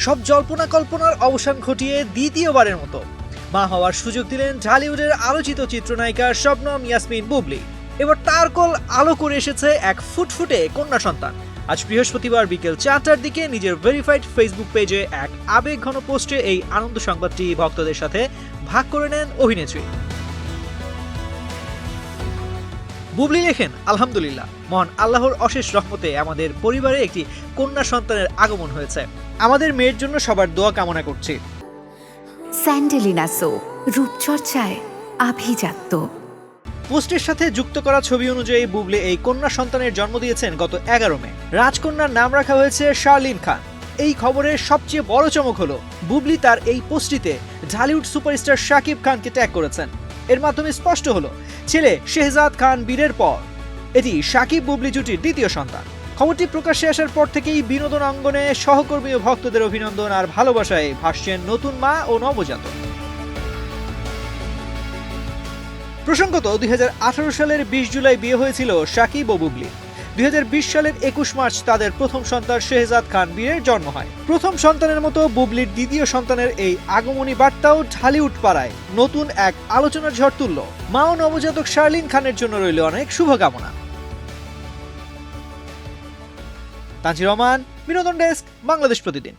সব জল্পনা কল্পনার অবসান ঘটিয়ে দ্বিতীয়বারের মতো মা হওয়ার সুযোগ দিলেন ঢালিউডের আলোচিত চিত্রনায়িকা শবনম ইয়াসমিন বুবলি। এবার তার কোল আলো করে এসেছে এক ফুটফুটে কন্যা সন্তান। আজ বৃহস্পতিবার বিকেল 4টার দিকে নিজের ভেরিফাইড ফেসবুক পেজে এক আবেগঘন পোস্টে এই আনন্দ সংবাদটি ভক্তদের সাথে ভাগ করে নেন অভিনেত্রী। বুবলি লেখেন, আলহামদুলিল্লাহ, মহান আল্লাহর অশেষ রহমতে আমাদের পরিবারে একটি কন্যা সন্তানের আগমন হয়েছে। আমাদের মেয়ের জন্য সবার দোয়া কামনা করছি। স্যান্ডেলিনা সো, রূপচর্চায় আভিজাত্য। পোস্টের সাথে যুক্ত করা ছবি অনুযায়ী বুবলি এই কন্যা সন্তানের জন্ম দিয়েছেন গত 11 মে। রাজকন্যার নাম রাখা হয়েছে শার্লিন খান। এই খবরের সবচেয়ে বড় চমক হলো বুবলি তার এই পোস্টটিতে ঢালিউড সুপারস্টার শাকিব খানকে ট্যাগ করেছেন। এর মাধ্যমে স্পষ্ট হলো ছেলে শেহজাদ খান বীরের পর এটি শাকিব বুবলি জুটির দ্বিতীয় সন্তান। খবরটি প্রকাশ্যে আসার পর থেকেই বিনোদন অঙ্গনে সহকর্মী ও ভক্তদের অভিনন্দন আর ভালোবাসায় ভাসছেন নতুন মা ও নবজাতক। প্রসঙ্গত 2018 সালের 20 জুলাই বিয়ে হয়েছিল শাকিব ও বুবলি। 2020 সালের 21 মার্চ তাদের প্রথম সন্তান শেহজাদ খান বীরের জন্ম হয়। প্রথম সন্তানের মতো বুবলির দ্বিতীয় সন্তানের এই আগমনী বার্তাও ঢালিউড পাড়ায় নতুন এক আলোচনার ঝড় তুলল। মা ও নবজাতক শার্লিন খানের জন্য রইল অনেক শুভকামনা। তানজির রহমান, বিনোদন ডেস্ক, বাংলাদেশ প্রতিদিন।